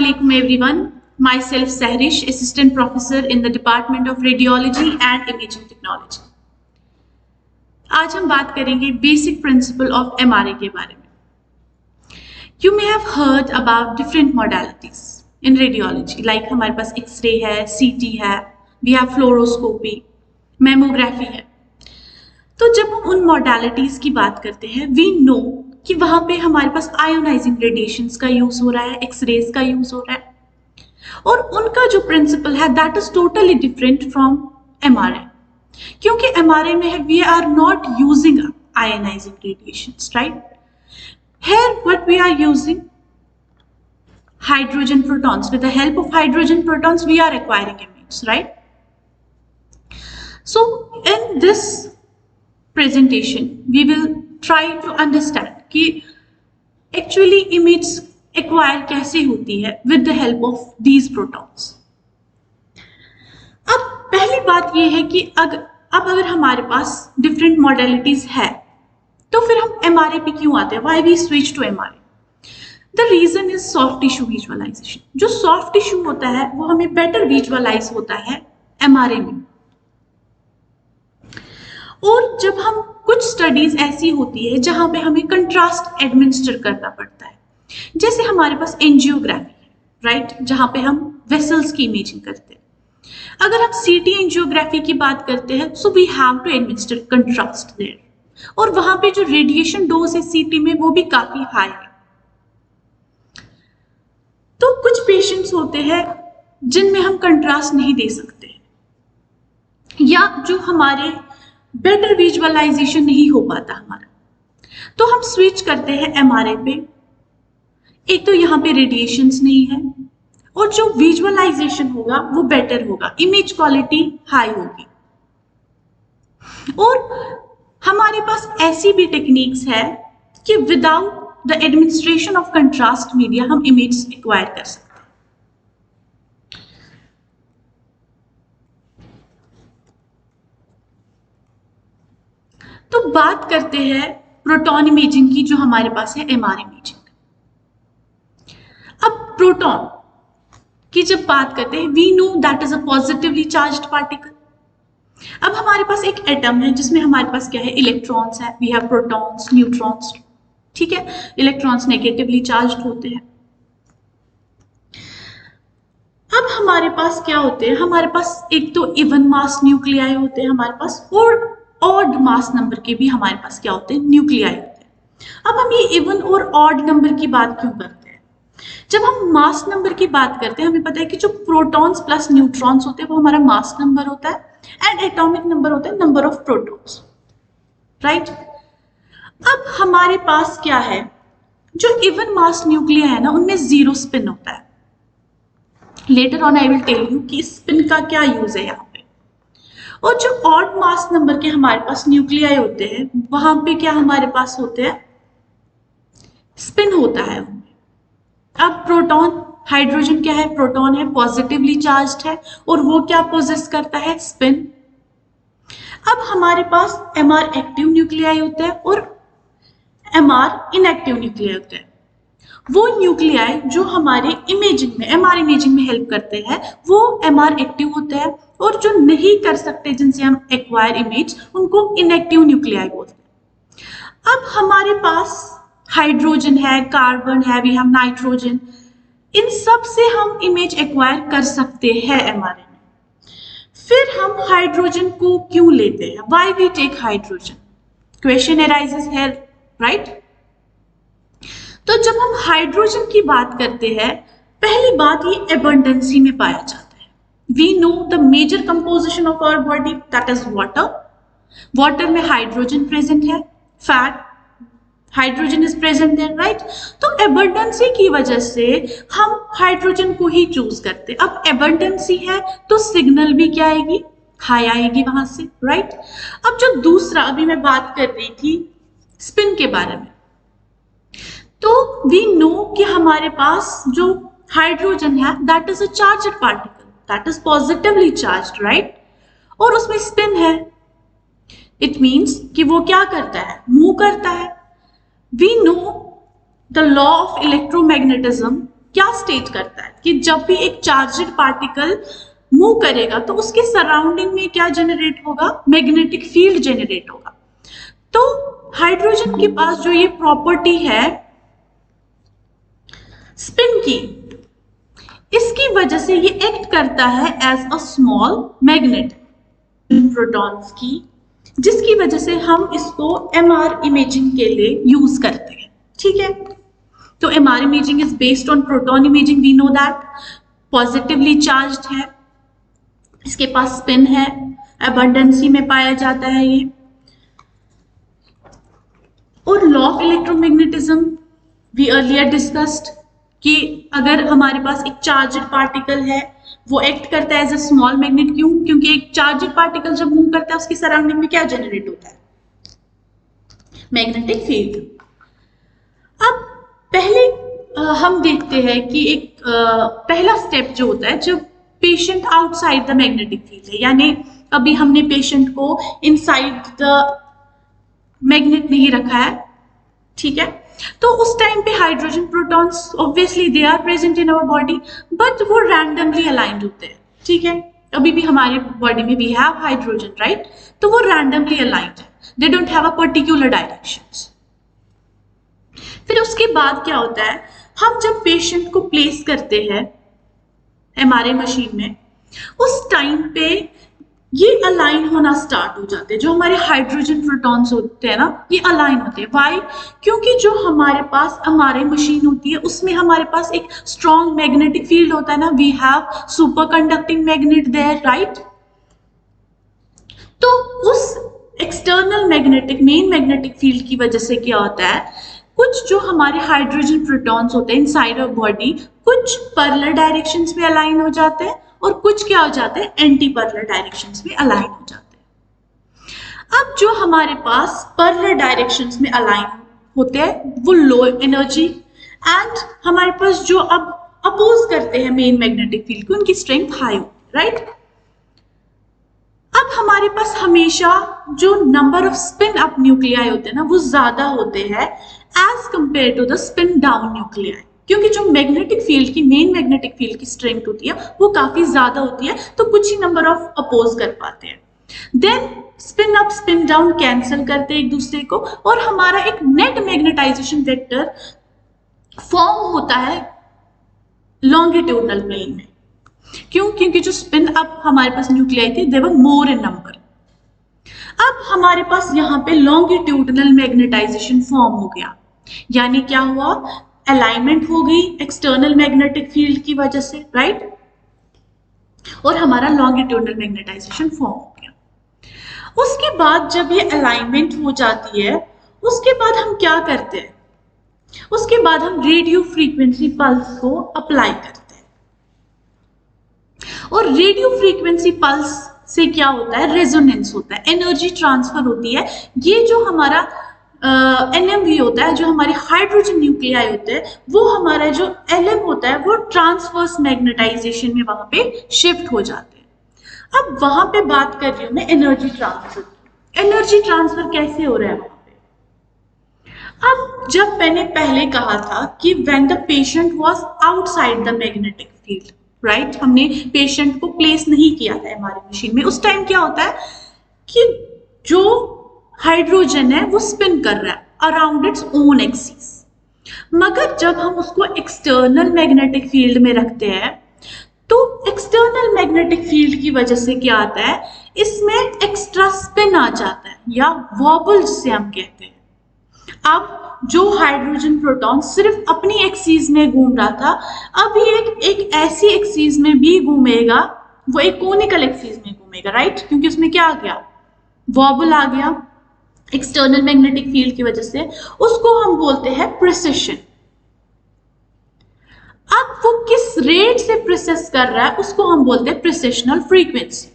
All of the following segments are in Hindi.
Assalamualaikum everyone. Myself Sahrish, Assistant Professor in the Department of Radiology and Imaging Technology. आज हम बात करेंगे बेसिक प्रिंसिपल ऑफ MRI के बारे में. You may have heard about different modalities in radiology, like हमारे पास X-ray है, CT है, we have fluoroscopy, mammography है. तो जब हम उन modalities की बात करते हैं, we know कि वहां पे हमारे पास आयोनाइजिंग रेडिएशंस का यूज हो रहा है, एक्सरेज का यूज हो रहा है, और उनका जो प्रिंसिपल है that is totally different from MRI. क्योंकि एमआरआई में है we are not using ionising radiations, right? Here what we are using hydrogen protons. With the help of hydrogen protons we are acquiring image, right? So in this presentation we will try to understand कि actually image acquire कैसे होती है with the help of these protons. अब पहली बात ये है कि अगर हमारे पास different modalities है तो फिर हम MRI पे क्यों आते हैं? Why we switch to MRI? The reason is soft tissue visualization. जो soft tissue होता है वो हमें better visualize होता है MRI में. और जब हम कुछ स्टडीज ऐसी होती है जहां पे हमें कंट्रास्ट एडमिनिस्टर करना पड़ता है, जैसे हमारे पास एंजियोग्राफी है, राइट, जहां पे हम वेसल्स की इमेजिंग करते हैं. अगर हम सीटी एंजियोग्राफी की बात करते हैं so we have to administer contrast there, और वहां पे जो रेडिएशन डोज है सीटी में वो भी काफी हाई है. तो कुछ पेशेंट्स होते हैं जिनमें हम कंट्रास्ट नहीं दे सकते, या जो हमारे बेटर विजुअलाइजेशन नहीं हो पाता हमारा, तो हम स्विच करते हैं एमआरआई पे. एक तो यहाँ पे रेडिएशंस नहीं है, और जो विजुअलाइजेशन होगा वो बेटर होगा, इमेज क्वालिटी हाई होगी. और हमारे पास ऐसी भी टेक्निक्स है कि without the administration of contrast media हम इमेज एक्वायर कर सकते हैं. तो बात करते हैं प्रोटॉन इमेजिंग की, जो हमारे पास है एमआर इमेजिंग. अब प्रोटॉन की जब बात करते हैं we know that is a positively charged particle. अब हमारे पास एक एटम है जिसमें हमारे पास क्या है, इलेक्ट्रॉन्स है. वी हैव प्रोटॉन्स, न्यूट्रॉन्स, ठीक है. इलेक्ट्रॉन्स नेगेटिवली चार्ज्ड होते हैं. अब हमारे पास क्या होते हैं, हमारे पास एक तो इवन मास न्यूक्लियाई होते हैं हमारे पास, और ऑड मास नंबर के भी हमारे पास क्या होते हैं, न्यूक्लियाई होते हैं. अब हम ये इवन और ऑड नंबर की बात क्यों करते हैं? जब हम मास नंबर की बात करते हैं हमें पता है कि जो प्रोटॉन्स प्लस न्यूट्रॉन्स होते हैं वो हमारा मास नंबर होता है, एंड एटॉमिक नंबर होता है नंबर ऑफ प्रोटॉन्स, राइट? अब हमारे पास क्या है, जो इवन मास न्यूक्लियाई है ना उनमें जीरो स्पिन होता है. Later on I will tell you कि स्पिन का क्या यूज है यहाँ. और जो ऑड मास नंबर के हमारे पास न्यूक्लियाई होते हैं वहां पे क्या हमारे पास होते हैं, स्पिन होता है उनमें. अब प्रोटॉन, हाइड्रोजन क्या है, प्रोटॉन है, पॉजिटिवली चार्ज्ड है, और वो क्या पोजेस करता है, स्पिन. अब हमारे पास एमआर एक्टिव न्यूक्लियाई होते हैं और एमआर इनएक्टिव न्यूक्लियाई होते हैं. वो न्यूक्लियाई जो हमारे इमेजिंग में, एमआर इमेजिंग में हेल्प करते हैं, वो एमआर एक्टिव होते हैं, और जो नहीं कर सकते जिनसे हम एक्वायर इमेज उनको इनएक्टिव न्यूक्लियाई बोलते हैं. अब हमारे पास हाइड्रोजन है, कार्बन है, वी हैव नाइट्रोजन, इन सब से हम इमेज एक्वायर कर सकते हैं एमआरआई में. फिर हम हाइड्रोजन को क्यों लेते हैं, why we take hydrogen? Question arises here, right? तो जब हम हाइड्रोजन की बात करते हैं, पहली बात ये एबंडेंसी में पाया जाता है. We know the major composition of our body, that is water. Water में हाइड्रोजन प्रेजेंट है, fat, hydrogen is present there, right? तो एबंडेंसी की वजह से हम हाइड्रोजन को ही चूज करते. अब एबंडेंसी है तो सिग्नल भी क्या आएगी, हाई आएगी वहां से, राइट? अब जो दूसरा अभी मैं बात कर रही थी स्पिन के बारे में, तो वी नो कि हमारे पास जो हाइड्रोजन है that is a charged particle, that is positively charged, right? और उसमें स्पिन है. इट मीन्स कि वो क्या करता है, मूव करता है. We know the law of electromagnetism क्या स्टेट करता है कि जब भी एक चार्जड पार्टिकल मूव करेगा तो उसके सराउंडिंग में क्या जनरेट होगा, मैग्नेटिक फील्ड जनरेट होगा। तो हाइड्रोजन के पास जो ये प्रॉपर्टी है स्पिन की, इसकी वजह से ये एक्ट करता है as a small magnet protons की, जिसकी वजह से हम इसको एमआर इमेजिंग के लिए यूज करते हैं। ठीक है, तो MR imaging is based on proton imaging. We know that positively charged है, इसके पास स्पिन है, अबंडेंसी में पाया जाता है ये। और law of electromagnetism we earlier discussed कि अगर हमारे पास एक चार्जड पार्टिकल है वो एक्ट करता है एज अ स्मॉल मैग्नेट। क्यों? क्योंकि एक चार्जड पार्टिकल जब मूव करता है उसकी सराउंडिंग में क्या जनरेट होता है, मैग्नेटिक फील्ड। अब पहले हम देखते हैं कि एक पहला स्टेप जो होता है जब patient outside the magnetic field है, यानी अभी हमने पेशेंट को इनसाइड द मैग्नेट नहीं रखा है। ठीक है, तो उस टाइम पे hydrogen protons obviously they are present in our body, but वो रैंडमली अलाइंड होते हैं। ठीक है, अभी भी हमारे बॉडी में वी हैव हाइड्रोजन, राइट, तो वो रैंडमली अलाइंड है, they don't have a particular directions. फिर उसके बाद क्या होता है, हम जब पेशेंट को प्लेस करते हैं एमआरआई मशीन में, उस टाइम पे ये अलाइन होना स्टार्ट हो जाते हैं। जो हमारे हाइड्रोजन प्रोटॉन्स होते हैं ना, ये अलाइन होते हैं। व्हाई? क्योंकि जो हमारे पास एमआरआई मशीन होती है उसमें हमारे पास एक स्ट्रॉन्ग मैग्नेटिक फील्ड होता है ना, we have super conducting magnet there, right. तो उस external magnetic, main magnetic field की वजह से क्या होता है, कुछ जो हमारे हाइड्रोजन प्रोटॉन्स होते हैं इनसाइड ऑफ बॉडी, कुछ पैरेलल डायरेक्शंस में अलाइन हो जाते हैं और कुछ क्या हो जाते हैं, एंटी पैरेलल डायरेक्शंस में अलाइन हो जाते हैं। अब जो हमारे पास पैरेलल डायरेक्शंस में अलाइन होते हैं वो लो एनर्जी, एंड हमारे पास जो अब अपोज करते हैं मेन मैग्नेटिक फील्ड को, उनकी स्ट्रेंथ हाई होती है, राइट। अब हमारे पास हमेशा जो number of spin up nuclei होते हैं ना, वो ज्यादा होते हैं as compare to the spin down nuclei, क्योंकि जो मैग्नेटिक फील्ड की, मेन मैग्नेटिक फील्ड की स्ट्रेंथ होती है वो काफी ज्यादा होती है, तो कुछ ही नंबर ऑफ अपोज कर पाते हैं। Then spin up spin down cancel करते हैं एक दूसरे को, और हमारा एक नेट मैग्नेटाइजेशन वेक्टर फॉर्म होता है लॉन्गिट्यूडनल प्लेन में। क्यों? क्योंकि जो स्पिन अप हमारे पास न्यूक्लियाई थे दे वर मोर इन नंबर। अब हमारे पास यहाँ पे लॉन्गिट्यूडनल मैग्नेटाइजेशन फॉर्म हो गया, यानी क्या हुआ, अलाइनमेंट हो गई एक्सटर्नल मैग्नेटिक फील्ड की वजह से, राइट, और हमारा लॉन्गिट्यूडनल मैग्नेटाइजेशन फॉर्म हो गया। उसके बाद जब ये अलाइनमेंट हो जाती है, उसके बाद हम क्या करते हैं, उसके बाद हम रेडियो फ्रीक्वेंसी पल्स को अप्लाई करते हैं। और रेडियो फ्रीक्वेंसी पल्स से क्या होता है, रेजोनेंस होता है, एनर्जी ट्रांसफर होती है। ये जो हमारा एनएमवी होता है, जो हमारे हाइड्रोजन न्यूक्लियाई होते हैं, वो हमारा जो एलएम होता है वो ट्रांसवर्स मैग्नेटाइजेशन में वहां पे शिफ्ट हो जाते हैं। अब वहां पे बात कर रही हूं मैं एनर्जी ट्रांसफर। एनर्जी ट्रांसफर कैसे हो रहा है वहां पे? अब जब मैंने पहले कहा था कि when the patient was outside the magnetic field, right, हमने पेशेंट को प्लेस नहीं किया था हमारी मशीन में, उस टाइम क्या होता है कि जो हाइड्रोजन है वो स्पिन कर रहा है अराउंड इट्स ओन एक्सिस। मगर जब हम उसको एक्सटर्नल मैग्नेटिक फील्ड में रखते हैं तो एक्सटर्नल मैग्नेटिक फील्ड की वजह से क्या आता है, इसमें एक्स्ट्रा स्पिन आ जाता है, या वॉबल जिसे हम कहते हैं। अब जो हाइड्रोजन प्रोटॉन सिर्फ अपनी एक्सिस में घूम रहा था, अब ये एक ऐसी एक्सिस में भी घूमेगा, वो एक कोनिकल एक्सिस में घूमेगा, राइट, क्योंकि उसमें क्या आ गया, वॉबल आ गया एक्सटर्नल मैग्नेटिक फील्ड की वजह से। उसको हम बोलते हैं प्रिसिशन। अब वो किस रेट से प्रिसेस कर रहा है उसको हम बोलते हैं प्रिसेशनल फ्रीक्वेंसी।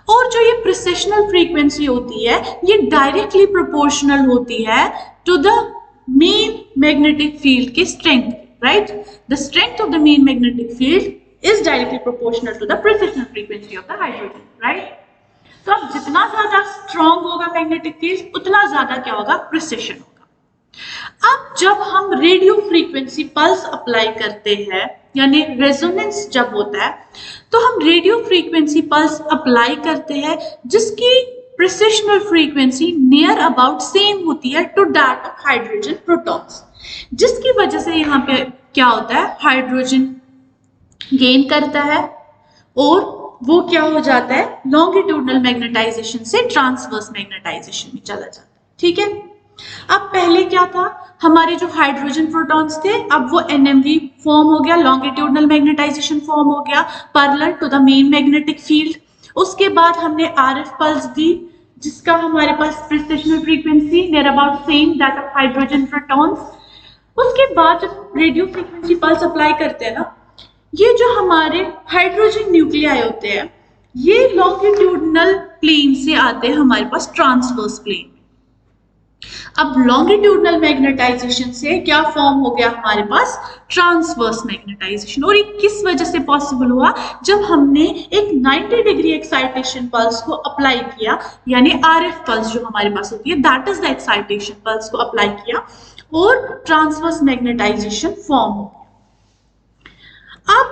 और जो ये प्रिसेशनल फ्रीक्वेंसी होती है ये डायरेक्टली प्रोपोर्शनल होती है to the main magnetic field की strength, right. The strength of the main magnetic field is directly proportional to the precessional frequency of the hydrogen, right. तो अब जितना ज्यादा स्ट्रॉन्ग होगा मैग्नेटिक फील्ड उतना ज्यादा क्या होगा, प्रिसिशन होगा। अब जब हम रेडियो फ्रीक्वेंसी पल्स अप्लाई करते हैं, यानी रेजोनेंस जब होता है, तो हम रेडियो फ्रीक्वेंसी पल्स अप्लाई करते हैं जिसकी precessional frequency near about same होती है to that of hydrogen protons, जिसकी वजह से यहाँ पे क्या होता है, हाइड्रोजन गेन करता है और वो क्या हो जाता है, लॉन्गिट्यूडनल मैग्नेटाइजेशन से ट्रांसवर्स मैग्नेटाइजेशन में चला जाता है। ठीक है, अब पहले क्या था, हमारे जो हाइड्रोजन प्रोटॉन्स थे, अब वो NMV फॉर्म हो गया, लॉन्गिट्यूडनल मैग्नेटाइजेशन फॉर्म हो गया parallel to the main magnetic field. उसके बाद हमने RF पल्स दी जिसका हमारे पास precessional frequency near about same that of hydrogen protons. उसके बाद जब रेडियो फ्रीक्वेंसी पल्स अप्लाई करते हैं ना, ये जो हमारे हाइड्रोजन न्यूक्लियाई होते हैं ये लॉन्गिट्यूडनल प्लेन से आते हैं हमारे पास ट्रांसवर्स प्लेन। अब लॉन्गिट्यूडनल मैग्नेटाइजेशन से क्या फॉर्म हो गया हमारे पास, ट्रांसवर्स मैग्नेटाइजेशन। और ये किस वजह से पॉसिबल हुआ, जब हमने एक 90 डिग्री एक्साइटेशन पल्स को अप्लाई किया, यानी RF पल्स जो हमारे पास होती है, that is the excitation pulse को अप्लाई किया और ट्रांसवर्स मैग्नेटाइजेशन फॉर्म हो गया। अब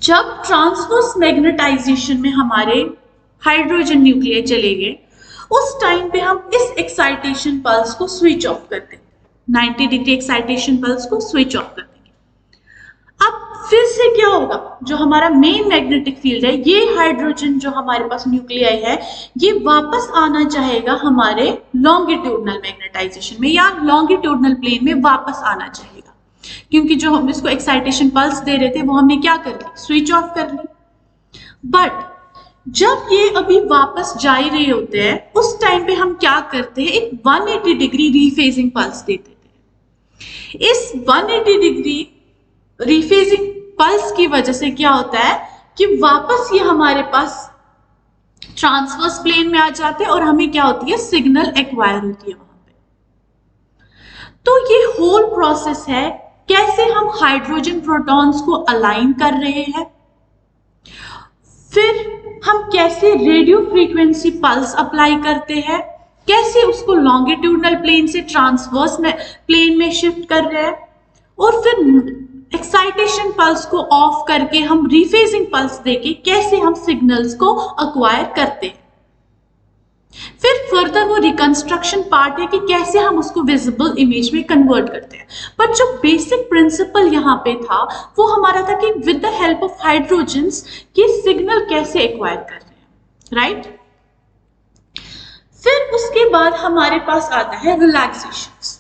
जब ट्रांसवर्स मैग्नेटाइजेशन में हमारे हाइड्रोजन न्यूक्लियाई चले गए, उस टाइम पे हम इस एक्साइटेशन पल्स को स्विच ऑफ कर देंगे, 90 डिग्री एक्साइटेशन पल्स को स्विच ऑफ कर देंगे। अब फिर से क्या होगा, जो हमारा मेन मैग्नेटिक फील्ड है, ये हाइड्रोजन जो हमारे पास न्यूक्लियाई है, ये वापस आना चाहेगा हमारे लॉन्गिट्यूडनल मैग्नेटाइजेशन में या लॉन्गिट्यूडनल प्लेन में वापस आना चाहेगा, क्योंकि जो हम इसको एक्साइटेशन पल्स दे रहे थे वो हमने क्या कर ली, स्विच ऑफ कर ली। बट जब ये अभी वापस जा ही रहे होते हैं, उस टाइम पे हम क्या करते हैं, एक 180 डिग्री रीफेजिंग पल्स देते थे। इस 180 डिग्री रीफेजिंग पल्स की वजह से क्या होता है कि वापस ये हमारे पास ट्रांसवर्स प्लेन में आ जाते हैं और हमें क्या होती है, सिग्नल एक्वायर होती है वहां पे। तो ये होल प्रोसेस है कैसे हम हाइड्रोजन प्रोटॉन्स को अलाइन कर रहे हैं, फिर हम कैसे रेडियो फ्रीक्वेंसी पल्स अप्लाई करते हैं, कैसे उसको लॉन्गिट्यूडनल प्लेन से ट्रांसवर्स प्लेन में शिफ्ट कर रहे हैं, और फिर एक्साइटेशन पल्स को ऑफ करके हम रीफेजिंग पल्स देके कैसे हम सिग्नल्स को अक्वायर करते हैं। फिर फर्दर वो रिकंस्ट्रक्शन पार्ट है कि कैसे हम उसको विजिबल इमेज में कन्वर्ट करते हैं। पर जो बेसिक प्रिंसिपल यहाँ पे था वो हमारा था कि with the help of hydrogens ये सिग्नल कैसे एक्वायर कर रहे हैं, राइट। फिर उसके बाद हमारे पास आता है रिलैक्सेशंस,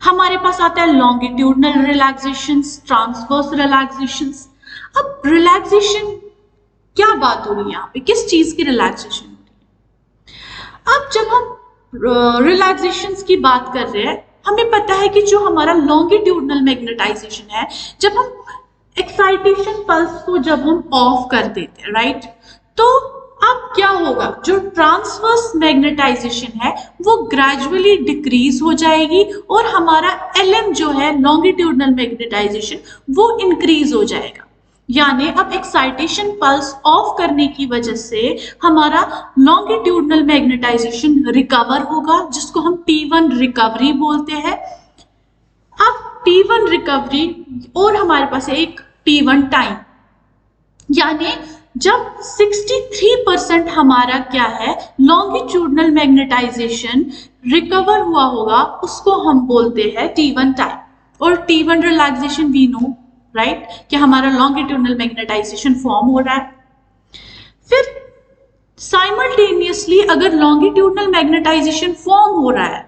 हमारे पास आता है लॉन्गिट्यूडनल रिलैक्सेशंस, ट्रांसवर्स रिलैक्सेशंस। अब रिलैक्सेशन क्या बात हो रही है यहाँ पे, किस चीज की रिलैक्सेशन? अब जब हम रिलैक्सेशंस की बात कर रहे हैं, हमें पता है कि जो हमारा लॉन्गिट्यूडनल मैग्नेटाइजेशन है, जब हम एक्साइटेशन पल्स को जब हम ऑफ कर देते हैं, राइट, तो अब क्या होगा, जो ट्रांसवर्स मैग्नेटाइजेशन है वो ग्रेजुअली डिक्रीज हो जाएगी और हमारा LM जो है लॉन्गिट्यूडनल मैग्नेटाइजेशन वो इंक्रीज हो जाएगा। यानी अब एक्साइटेशन पल्स ऑफ करने की वजह से हमारा लॉन्गिट्यूडनल मैग्नेटाइजेशन रिकवर होगा, जिसको हम T1 रिकवरी बोलते हैं। अब T1 रिकवरी और हमारे पास एक T1 टाइम, यानी जब 63% हमारा क्या है लॉन्गिट्यूडनल मैग्नेटाइजेशन रिकवर हुआ होगा, उसको हम बोलते हैं T1 टाइम। और T1 relaxation we know, right, कि हमारा लॉन्गिट्यूडनल मैग्नेटाइजेशन फॉर्म हो रहा है। फिर साइमल्टेनियसली अगर लॉन्गिट्यूडनल मैग्नेटाइजेशन फॉर्म हो रहा है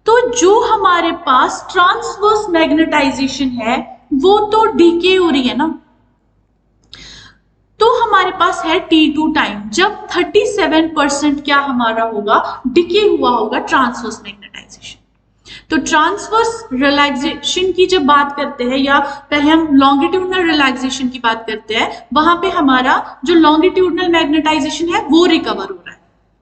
तो जो हमारे पास ट्रांसवर्स मैग्नेटाइजेशन है वो तो डीके हो रही है ना, तो हमारे पास है T2 टाइम, जब 37% क्या हमारा होगा, डिके हुआ होगा ट्रांसवर्स मैग्नेटाइजेशन। तो ट्रांसवर्स रिलैक्सेशन की जब बात करते हैं, या पहले हम लॉन्गिट्यूडनल रिलैक्सेशन की बात करते हैं, वहां पे हमारा जो लॉन्गिट्यूडनल मैग्नेटाइजेशन है वो रिकवर हो रहा है,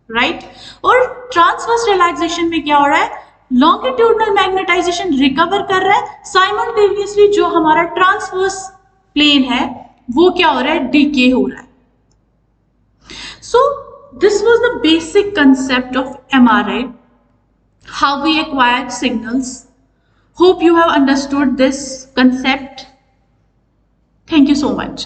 राइट। और ट्रांसवर्स रिलैक्सेशन में क्या हो रहा है, लॉन्गिट्यूडनल मैग्नेटाइजेशन रिकवर कर रहा है, साइमल्टेनियसली जो हमारा ट्रांसवर्स प्लेन है वो क्या हो रहा है, डीके हो रहा है। So this was the basic concept of MRI, how we acquired signals. Hope you have understood this concept. Thank you so much.